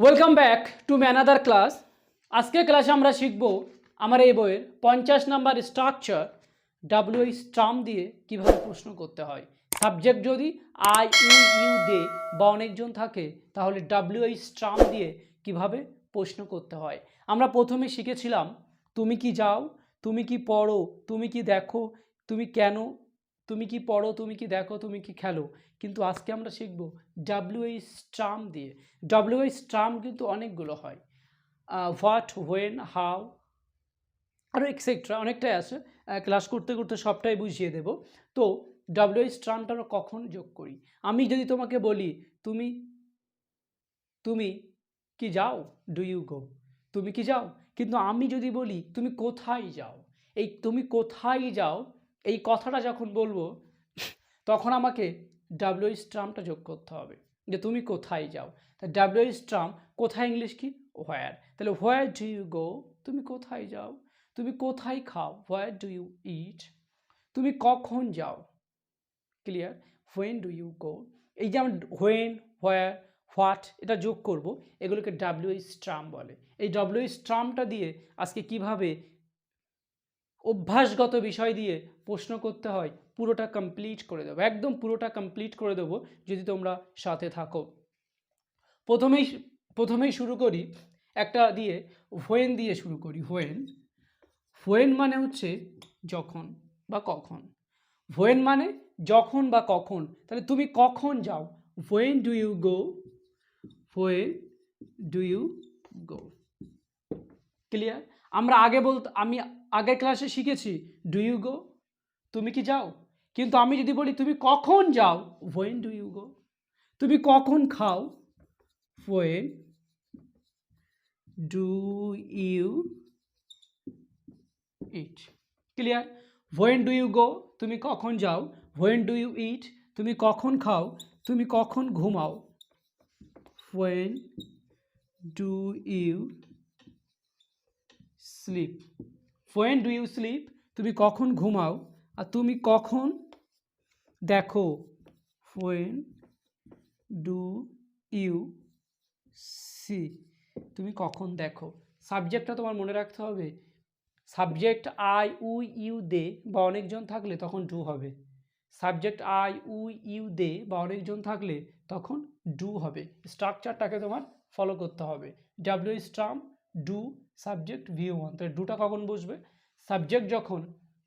Welcome back to another class. আজকের ক্লাসে আমরা শিখব আমার এই বইয়ের 50 নাম্বার স্ট্রাকচার ডাব্লিউএইচ টার্ম দিয়ে কিভাবে প্রশ্ন করতে হয়। সাবজেক্ট যদি আই ইউ দে বা অনেকজন থাকে তাহলে ডাব্লিউএইচ টার্ম দিয়ে কিভাবে প্রশ্ন করতে হয়। আমরা প্রথমে শিখেছিলাম তুমি কি যাও, তুমি কি পড়ো, তুমি কি দেখো, তুমি কেন, তুমি কি পড়ো, তুমি কি দেখো, তুমি কি খেলো। কিন্তু আজকে আমরা শিখব ডাব্লিউএইচ টার্ম দিয়ে। ডাব্লিউএইচ টার্ম কিন্তু অনেকগুলো হয়, হোয়াট, হোয়েন, হাউ আরও এক্সেট্রা অনেকটাই আছে। ক্লাস করতে করতে সবটাই বুঝিয়ে দেব। তো ডাব্লিউএইচ টার্মটা আমরা কখন যোগ করি? আমি যদি তোমাকে বলি তুমি তুমি কি যাও, ডু ইউ গো, তুমি কি যাও। কিন্তু আমি যদি বলি তুমি কোথায় যাও, এই তুমি কোথায় যাও এই কথাটা যখন বলবো তখন আমাকে ডাব্লিউএইচ টার্মটা যোগ করতে হবে যে তুমি কোথায় যাও। তা ডাব্লিউএইচ টার্ম কোথায় ইংলিশ কি, হোয়ার। তাহলে হোয়ার ডু ইউ গো, তুমি কোথায় যাও। তুমি কোথায় খাও, হোয়ার ডু ইউ ইট। তুমি কখন যাও, clear, when do you go. এই যে আমরা হোয়েন, হোয়ার, হোয়াট এটা যোগ করব, এগুলোকে ডাব্লিউএইচ টার্ম বলে। এই ডাব্লিউএইচ টার্মটা দিয়ে আজকে কিভাবে অভ্যাসগত বিষয় দিয়ে প্রশ্ন করতে হয় পুরোটা কমপ্লিট করে দেবো, একদম পুরোটা কমপ্লিট করে দেবো যদি তোমরা সাথে থাকো। প্রথমেই শুরু করি একটা দিয়ে, হোয়েন দিয়ে শুরু করি। হোয়েন, হোয়েন মানে হচ্ছে যখন বা কখন। হোয়েন মানে যখন বা কখন। তাহলে তুমি কখন যাও, when do you go, when do you go. Clear. আমরা আমি আগের ক্লাসে শিখেছি ডু ইউ গো, তুমি কি যাও। কিন্তু আমি যদি বলি তুমি কখন যাও, হোয়েন ডু ইউ গো। তুমি কখন খাও, when do you eat. Clear. When do you go, তুমি কখন যাও। হোয়েন ডু ইউ ইট, তুমি কখন খাও, তুমি কখন ঘুমাও। When do you sleep, when do you sleep, তুমি কখন ঘুমাও। আর তুমি কখন দেখো, হোয়েন ডু ইউ সি, তুমি কখন দেখো। সাবজেক্টটা তোমার মনে রাখতে হবে, সাবজেক্ট আই উই ইউ দে বা অনেকজন থাকলে তখন ডু হবে। সাবজেক্ট আই উই ইউ দে বা অনেকজন থাকলে তখন ডু হবে। স্ট্রাকচারটাকে তোমার ফলো করতে হবে। W H term, do, subject, view one. তাহলে ডুটা কখন বসবে, সাবজেক্ট যখন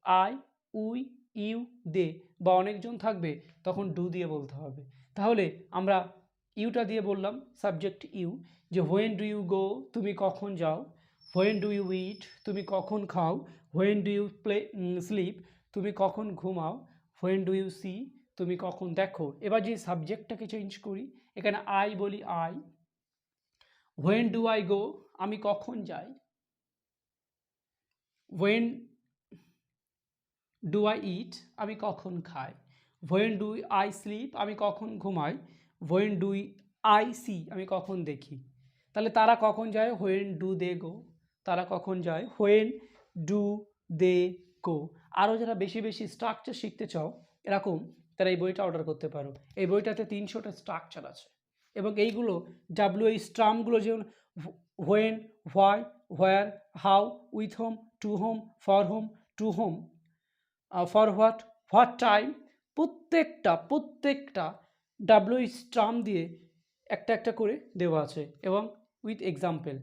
আই উই ইউ দে বা অনেকজন থাকবে তখন ডু দিয়ে বলতে হবে। তাহলে আমরা ইউটা দিয়ে বললাম সাবজেক্ট ইউ, যে হোয়েন ডু ইউ গো, তুমি কখন যাও। হোয়েন ডু ইউ ইট, তুমি কখন খাও। হোয়েন ডু ইউ স্লিপ, তুমি কখন ঘুমাও। হোয়েন ডু ইউ সি, তুমি কখন দেখো। এবার যে সাবজেক্টটাকে চেঞ্জ করি, এখানে আই বলি I. When do I go, আমি কখন যাই। হোয়েন ডু আই ইট, আমি কখন খাই। হোয়েন ডু আই স্লিপ, আমি কখন ঘুমাই। হোয়েন ডু আই সি, আমি কখন দেখি। তাহলে তারা কখন যায়, হোয়েন ডু দে গো, তারা কখন যায়, হোয়েন ডু দে গো। আরও যারা বেশি বেশি স্ট্রাকচার শিখতে চাও এরকম, তারা এই বইটা অর্ডার করতে পারো। এই বইটাতে 300টা স্ট্রাকচার আছে এবং এইগুলো ডাব্লিউএইচ টার্মগুলো যেমন when, why, where, how, with whom, to whom, for whom, to whom, for what time, প্রত্যেকটা ডাব্লিউএইচ টার্ম দিয়ে একটা একটা করে দেওয়া আছে এবং উইথ এক্সাম্পল,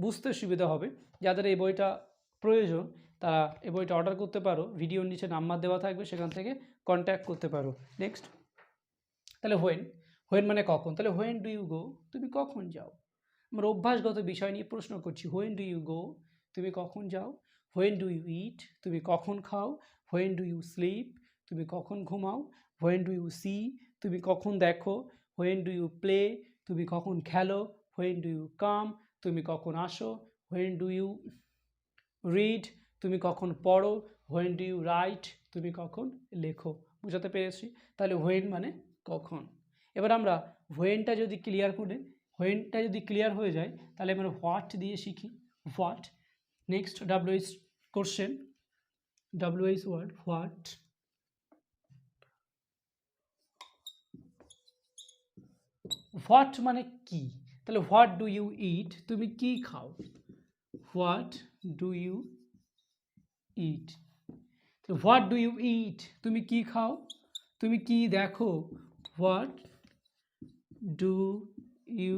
বুঝতে সুবিধা হবে। যাদের এই বইটা প্রয়োজন তারা এই বইটা অর্ডার করতে পারো, ভিডিওর নিচে নাম্বার দেওয়া থাকবে, সেখান থেকে কন্ট্যাক্ট করতে পারো। নেক্সট, তাহলে হোয়েন, হোয়েন মানে কখন। তাহলে হোয়েন ডু ইউ গো, তুমি কখন যাও। আমরা অভ্যাসগত বিষয় নিয়ে প্রশ্ন করছি। হোয়েন ডু ইউ গো, তুমি কখন যাও। হোয়েন ডু ইউ ইট, তুমি কখন খাও। হোয়েন ডু ইউ স্লিপ, তুমি কখন ঘুমাও। হোয়েন ডু ইউ সি, তুমি কখন দেখো। হোয়েন ডু ইউ প্লে, তুমি কখন খেলো। হোয়েন ডু ইউ কাম, তুমি কখন আসো। হোয়েন ডু ইউ রিড, তুমি কখন পড়ো। হোয়েন ডু ইউ রাইট, তুমি কখন লেখো। বুঝাতে পেরেছি। তাহলে হোয়েন মানে কখন। এবার আমরা হোয়েনটা যদি ক্লিয়ার হয়ে যায় তাহলে আমরা হোয়াট দিয়ে শিখি। What. Next W H question, W H word what. What মানে কি। তাহলে হোয়াট ডু ইউ ইট, তুমি কি খাও, what do you eat. What do you eat, তুমি কি খাও, তুমি কি দেখো, হোয়াট ডু ইউ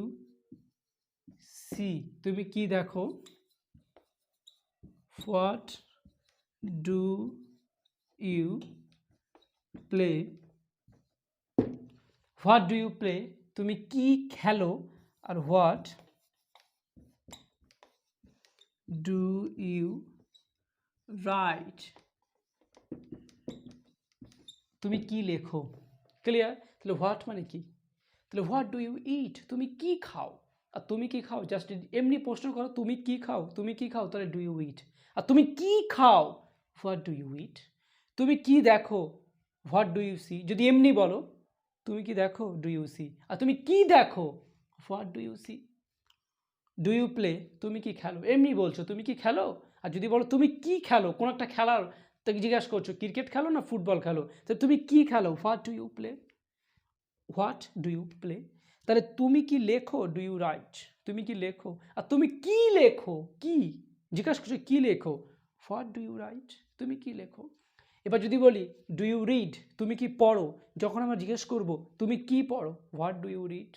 সি, তুমি কি দেখো, what do you play, what do you play, তুমি কি খেলো, আর হোয়াট ডু ইউ রাইট, তুমি কি লেখো। ক্লিয়ার? তাহলে হোয়াট মানে কি, তাহলে হোয়াট ডু ইউ ইট, তুমি কি খাও, আর তুমি কি খাও জাস্ট এমনি প্রশ্ন করো, তুমি কি খাও, তুমি কি খাও, তাহলে ডু ইউ ইট। আর তুমি কি খাও, হোয়াট ডু ইউ ইট। তুমি কি দেখো, হোয়াট ডু ইউ সি, যদি এমনি বলো তুমি কি দেখো, ডু ইউ সি। আর তুমি কি দেখো, what do you see. Do you play, তুমি কি খেলো, এমনি বলছো তুমি কি খেলো। আর যদি বলো তুমি কি খেলো, কোনো একটা খেলার তাকে জিজ্ঞাসা করছো ক্রিকেট খেলো না ফুটবল খেলো, তো তুমি কি খেলো, what do you play, what do you play. তাহলে তুমি কি লেখো, ডু ইউ রাইট, তুমি কি লেখো। আর তুমি কি লেখো, কি জিজ্ঞাসা করছো কি লেখো, হোয়াট ডু ইউ রাইট, তুমি কি লেখো। এবার যদি বলি ডু ইউ রিড, তুমি কি পড়ো, যখন আমরা জিজ্ঞেস করবো তুমি কি পড়ো, হোয়াট ডু ইউ রিড।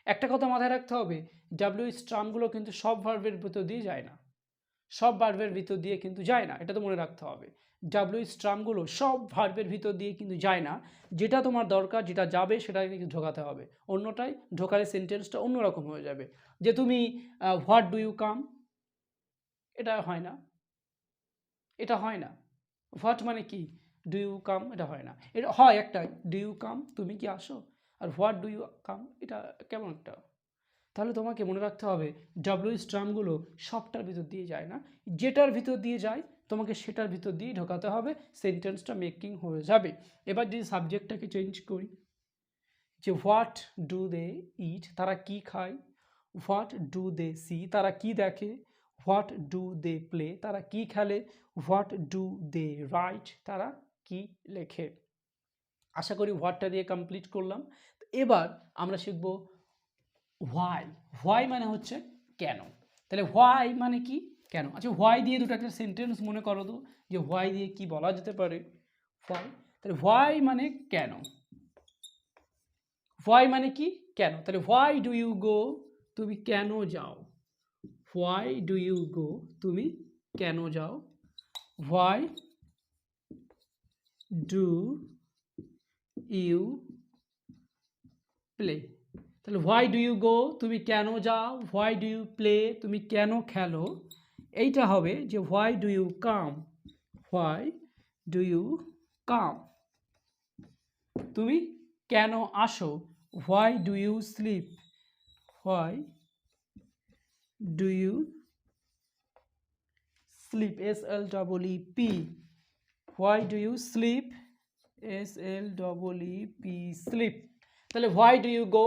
একটা কথা মাথায় রাখতে হবে, ডাব্লিউ স্টার্মগুলো কিন্তু সব ভার্বের ভিতর দিয়ে যায় না, সব ভার্বের ভিতর দিয়ে কিন্তু যায় না, এটা তো মনে রাখতে হবে। ডাব্লিউ স্টার্মগুলো সব ভার্বের ভিতর দিয়ে কিন্তু যায় না, যেটা তোমার দরকার যেটা যাবে সেটাকে কিন্তু ঢোকাতে হবে, অন্যটাই ঢোকালে সেন্টেন্সটা অন্যরকম হয়ে যাবে। যে তুমি হোয়াট ডু ইউ কাম, এটা হয় না, এটা হয় না। হোয়াট মানে কি, ডু ইউ কাম, এটা হয় না। এটা হয় একটাই, ডু ইউ কাম, তুমি কি আসো। আর হোয়াট ডু ইউ কাম, এটা কেমন একটা। তাহলে তোমাকে মনে রাখতে হবে ডাব্লিউ স্টার্মগুলো সবটার ভিতর দিয়ে যায় না, যেটার ভিতর দিয়ে যায় তোমাকে সেটার ভিতর দিয়ে ঢোকাতে হবে, সেন্টেন্সটা মেকিং হয়ে যাবে। এবার যদি সাবজেক্টটাকে চেঞ্জ করি, যে হোয়াট ডু দে ইট, তারা কি খায়, হোয়াট ডু দে সি, তারা কি দেখে, হোয়াট ডু দে প্লে, তারা কি খেলে, হোয়াট ডু দে রাইট, তারা কি লেখে। আশা করি হোয়াটটা দিয়ে কমপ্লিট করলাম। এবার আমরা শিখব হোয়াই। হোয়াই মানে হচ্ছে কেন। তাহলে হোয়াই মানে কি, কেন। আচ্ছা হোয়াই দিয়ে দুটো একটা সেন্টেন্স মনে করো তো, যে হোয়াই দিয়ে কি বলা যেতে পারে। হোয়াই, তাহলে হোয়াই মানে কেন, হোয়াই মানে কি, কেন। তাহলে হোয়াই ডু ইউ গো, তুমি কেন যাও, হোয়াই ডু ইউ গো, তুমি কেন যাও, হোয়াই ডু ইউ প্লে। তাহলে হোয়াই ডু ইউ গো, তুমি কেন যাও, হোয়াই ডু ইউ প্লে, তুমি কেন খেলো। এইটা হবে যে why do you come, why do you come, তুমি কেন আসো, why do you sleep, why do you sleep, SLEEP, why do you sleep, SLEEP, sleep. তাহলে হোয়াই ডু ইউ গো,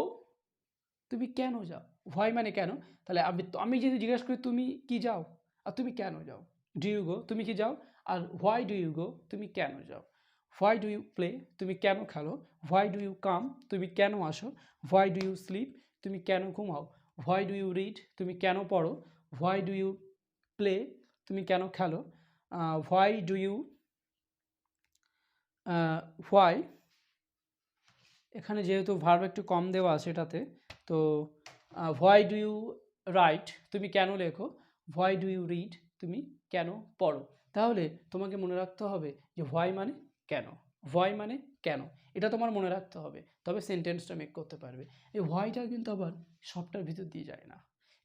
তুমি কেন যাও, হোয়াই মানে কেন। তাহলে আমি যদি জিজ্ঞেস করি তুমি কি যাও, আর তুমি কেন যাও, ডু ইউ গো, তুমি কি যাও, আর হোয়াই ডু ইউ গো, তুমি কেন যাও, হোয়াই ডু ইউ প্লে, তুমি কেন খেলো, হোয়াই ডু ইউ কাম, তুমি কেন আসো, হোয়াই ডু ইউ স্লিপ, তুমি কেন ঘুমাও, হোয়াই ডু ইউ রিড, তুমি কেন পড়ো, হোয়াই ডু ইউ প্লে, তুমি কেন খেলো, হোয়াই ডু ইউ হোয়াই, এখানে যেহেতু ভার্ব একটু কম দেওয়া আছে এটাতে, তো হোয়াই ডু ইউ রাইট, তুমি কেন লেখো, হোয়াই ডু ইউ রিড, তুমি কেন পড়ো। তাহলে তোমাকে মনে রাখতে হবে যে হোয়াই মানে কেন, হোয়াই মানে কেন, এটা তোমার মনে রাখতে হবে, তবে সেন্টেন্সটা মেক করতে পারবে। এই হোয়াইটা কিন্তু আবার সবটার ভিতর দিয়ে যায় না,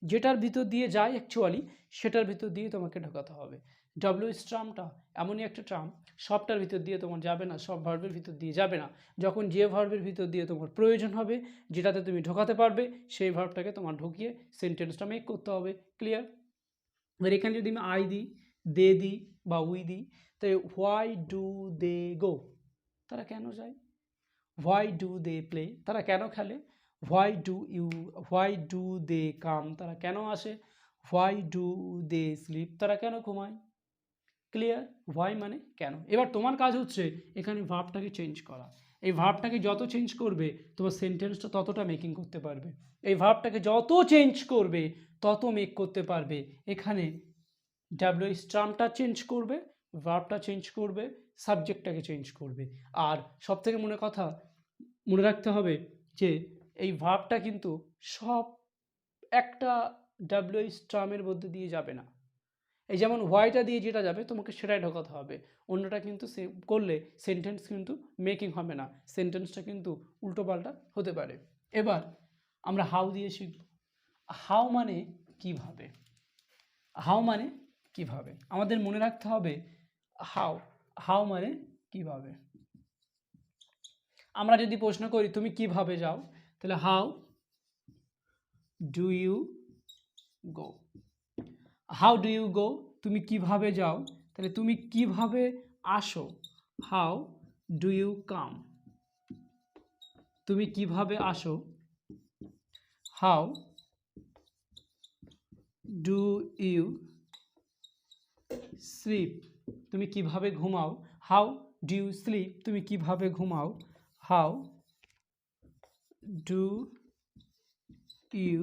যেটার ভিতর দিয়ে যায় অ্যাকচুয়ালি সেটার ভিতর দিয়ে তোমাকে ঢোকাতে হবে। ডাব্লিউ স্টার্মটা এমনই একটা টার্ম, সবটার ভিতর দিয়ে তোমার যাবে না, সব ভার্বের ভিতর দিয়ে যাবে না। যখন যে ভার্বের ভিতর দিয়ে তোমার প্রয়োজন হবে, যেটাতে তুমি ঢোকাতে পারবে, সেই ভার্বটাকে তোমার ঢুকিয়ে সেন্টেন্সটা মেক করতে হবে। ক্লিয়ার? এবার এখানে যদি আমি আই দিই, দে দিই বা উই দিই, তাই হোয়াই ডু দে গো, তারা কেন যায়, হোয়াই ডু দে প্লে, তারা কেন খেলে, হোয়াই ডু দে কাম, তারা কেন আসে, হোয়াই ডু দে স্লিপ, তারা কেন ঘুমায়। ক্লিয়ার? হোয়াই মানে কেন। এবার তোমার কাজ হচ্ছে এখানে ভার্বটাকে চেঞ্জ করা, এই ভার্বটাকে যত চেঞ্জ করবে তোমার সেন্টেন্সটা ততটা মেকিং করতে পারবে। এই ভার্বটাকে যত চেঞ্জ করবে তত মেক করতে পারবে। এখানে ডাব্লিউএইচ টার্মটা চেঞ্জ করবে, ভার্বটা চেঞ্জ করবে, সাবজেক্টটাকে চেঞ্জ করবে। আর সবথেকে মনে রাখতে হবে যে এই ভার্বটা কিন্তু সব একটা ডাব্লিউএইচ টার্মের মধ্যে দিয়ে যাবে না। এই যেমন হোয়াইটা দিয়ে যেটা যাবে তোমাকে সেটাই ঢোকাতে হবে, অন্যটা কিন্তু করলে সেন্টেন্স কিন্তু মেকিং হবে না, সেন্টেন্সটা কিন্তু উল্টোপাল্টা হতে পারে। এবার আমরা হাউ দিয়ে শিখব। হাউ মানে কিভাবে, হাউ মানে কিভাবে আমাদের মনে রাখতে হবে হাউ মানে কিভাবে। আমরা যদি প্রশ্ন করি তুমি কিভাবে যাও, তাহলে how do you go. How do you go, তুমি কিভাবে যাও, তাহলে তুমি কিভাবে আসো, হাউ ডু ইউ কাম। তুমি কিভাবে আসো, হাউ ডু ইউ স্লিপ। তুমি কিভাবে ঘুমাও, হাউ ডু ইউ স্লিপ। তুমি কিভাবে ঘুমাও, হাউ ডু ইউ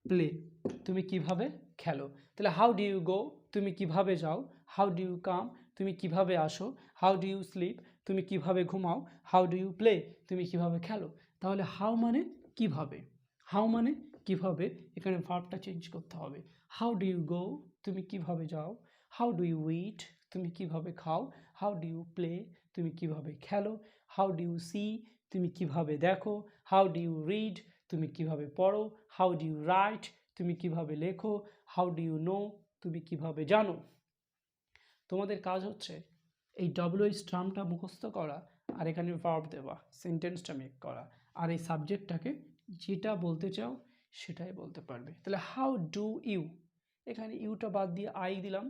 প্লে। তুমি কিভাবে খেলো। তাহলে হাউ ডু ইউ গো, তুমি কিভাবে যাও, হাউ ডু ইউ কাম, তুমি কিভাবে আসো, হাউ ডু ইউ স্লিপ, তুমি কিভাবে ঘুমাও, হাউ ডু ইউ প্লে, তুমি কিভাবে খেলো। তাহলে হাউ মানে কিভাবে, হাউ মানে কিভাবে, এখানে ভার্বটা চেঞ্জ করতে হবে। হাউ ডু ইউ গো, তুমি কিভাবে যাও, হাউ ডু ইউ ইট, তুমি কিভাবে খাও, হাউ ডু ইউ প্লে, তুমি কিভাবে খেলো, হাউ ডু ইউ সি, তুমি কিভাবে দেখো, হাউ ডু ইউ রিড, তুমি কিভাবে পড়ো, হাউ ডু ইউ রাইট, তুমি কিভাবে লেখো, হাউ ডু ইউ নো, তুমি কিভাবে জানো। তোমাদের কাজ হচ্ছে এই ডাব্লিউএইচ টার্মটা মুখস্থ করা আর এখানে ভার্ব দেওয়া, সেন্টেন্সটা মেক করা, আর এই সাবজেক্টটাকে যেটা বলতে চাও সেটাই বলতে পারবে। তাহলে হাউ ডু ইউ, এখানে ইউটা বাদ দিয়ে আই দিলাম।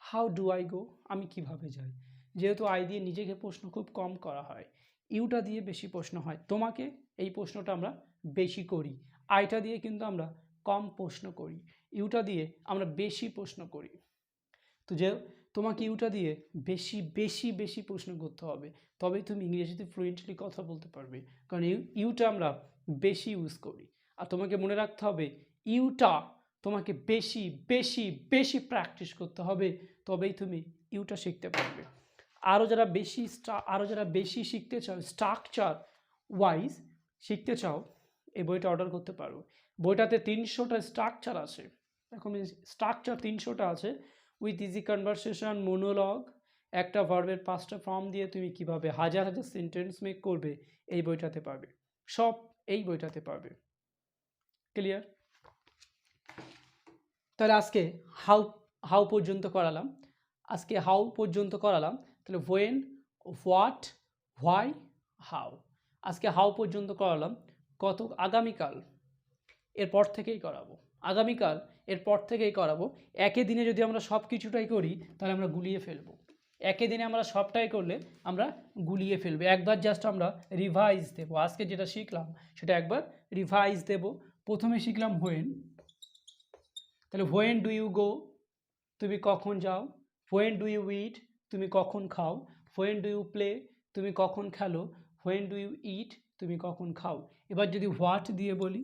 হাউ ডু আই গো, আমি কিভাবে যাই। যেহেতু আই দিয়ে নিজেকে প্রশ্ন খুব কম করা হয়, ইউটা দিয়ে বেশি প্রশ্ন হয়। তোমাকে এই প্রশ্নটা আমরা বেশি করি, আইটা দিয়ে কিন্তু আমরা কম প্রশ্ন করি, ইউটা দিয়ে আমরা বেশি প্রশ্ন করি। তো যে তোমাকে ইউটা দিয়ে বেশি বেশি বেশি প্রশ্ন করতে হবে, তবেই তুমি ইংরেজিতে ফ্লুয়েন্টলি কথা বলতে পারবে, কারণ ইউটা আমরা বেশি ইউজ করি। আর তোমাকে মনে রাখতে হবে ইউটা তোমাকে বেশি বেশি বেশি প্র্যাকটিস করতে হবে, তবেই তুমি ইউটা শিখতে পারবে। আরও যারা বেশি শিখতে চাও, স্ট্রাকচার ওয়াইজ শিখতে চাও, এই বইটা অর্ডার করতে পারো। বইটাতে 300টা স্ট্রাকচার আছে, এখন স্ট্রাকচার 300টা আছে, উইথ ইজি কনভারসেশন, মোনোলগ, একটা ভার্বের 5টা ফর্ম দিয়ে তুমি কিভাবে হাজার হাজার সেন্টেন্স মেক করবে, এই বইটাতে পারবে, সব এই বইটাতে পারবে। ক্লিয়ার? তাহলে আজকে হাউ পর্যন্ত করালাম, তাহলে হোয়েন, হোয়াট, হোয়াই, হাউ। আজকে হাউ পর্যন্ত করালাম। আগামীকাল এরপর থেকেই করাবো। একে দিনে যদি আমরা সব কিছুটাই করি তাহলে আমরা গুলিয়ে ফেলবো। একে দিনে আমরা সবটাই করলে আমরা গুলিয়ে ফেলবো। একবার জাস্ট আমরা রিভাইজ দেবো, আজকে যেটা শিখলাম সেটা একবার রিভাইজ দেব। প্রথমে শিখলাম হোয়েন, তাহলে হোয়েন ডু ইউ গো, তুমি কখন যাও, হোয়েন ডু ইউ ইট, তুমি কখন খাও, হোয়েন ডু ইউ প্লে, তুমি কখন খেলো, হোয়েন ডু ইউ ইট, তুমি কখন খাও। এবার যদি হোয়াট দিয়ে বলি,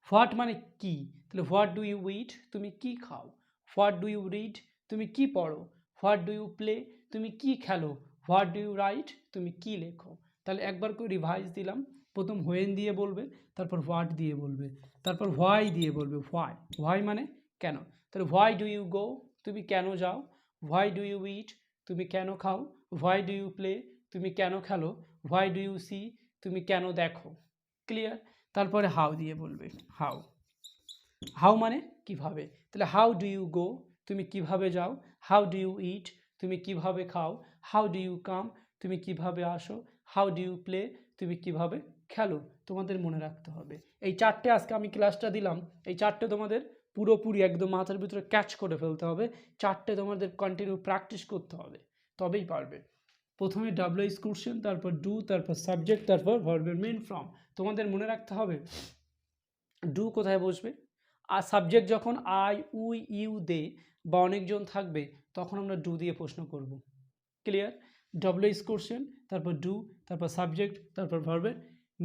হোয়াট মানে কি, তাহলে হোয়াট ডু ইউ ইট, তুমি কি খাও, হোয়াট ডু ইউ রিড, তুমি কি পড়ো, হোয়াট ডু ইউ প্লে, তুমি কি খেলো, হোয়াট ডু ইউ রাইট, তুমি কি লেখো। তাহলে একবার করে রিভাইজ দিলাম। প্রথম হোয়েন দিয়ে বলবে, তারপর হোয়াট দিয়ে বলবে, তারপর হোয়াই দিয়ে বলবে। হোয়াই মানে কেন, তাহলে হোয়াই ডু ইউ গো, তুমি কেন যাও, হোয়াই ডু ইউ ইট, তুমি কেন খাও, হোয়াই ডু ইউ প্লে, তুমি কেন খেলো, হোয়াই ডু ইউ সি, তুমি কেন দেখো। ক্লিয়ার? তারপরে হাউ দিয়ে বলবে। হাউ মানে কিভাবে, তাহলে হাউ ডু ইউ গো, তুমি কিভাবে যাও, হাউ ডু ইউ ইট, তুমি কিভাবে খাও, হাউ ডু ইউ কাম, তুমি কিভাবে আসো, হাউ ডু ইউ প্লে, তুমি কিভাবে খেলো। তোমাদের মনে রাখতে হবে এই চারটে, আজকে আমি ক্লাসটা দিলাম, এই চারটে তোমাদের পুরোপুরি একদম মাথার ভিতরে ক্যাচ করে ফেলতে হবে। চারটে তোমাদের কন্টিনিউ প্র্যাকটিস করতে হবে, তবেই পারবে। প্রথমে ডাব্লিউএইচ কোশ্চেন, তারপর ডু, তারপর সাবজেক্ট, তারপর ভার্বের মেইন ফর্ম। তোমাদের মনে রাখতে হবে ডু কোথায় বসবে, আর সাবজেক্ট যখন আই, উই, ইউ, দে বা অনেকজন থাকবে তখন আমরা ডু দিয়ে প্রশ্ন করব। ক্লিয়ার? ডব্লিউএইচ কোশ্চেন, তারপর ডু, তারপর সাবজেক্ট, তারপর ভার্বের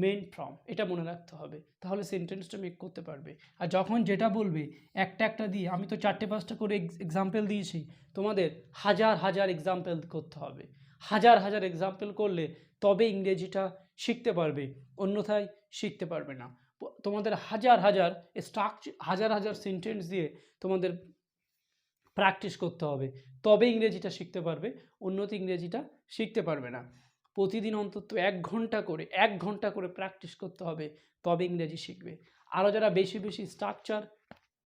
মেইন ফর্ম, এটা মনে রাখতে হবে, তাহলে সেন্টেন্সটা মেক করতে পারবে। আর যখন যেটা বলবে একটা একটা দিয়ে, আমি তো 4-5টা করে এক্সাম্পল দিয়েছি, তোমাদের হাজার হাজার এক্সাম্পল করতে হবে, হাজার হাজার এক্সাম্পল করলে তবে ইংরেজিটা শিখতে পারবে, অন্যথায় শিখতে পারবে না। তোমাদের হাজার হাজার হাজার হাজার সেন্টেন্স দিয়ে তোমাদের প্র্যাকটিস করতে হবে, তবে ইংরেজিটা শিখতে পারবে, অন্যতে ইংরেজিটা শিখতে পারবে না। প্রতিদিন অন্তত 1 ঘন্টা করে প্র্যাকটিস করতে হবে, তবে ইংরেজি শিখবে। আরও যারা বেশি বেশি স্ট্রাকচার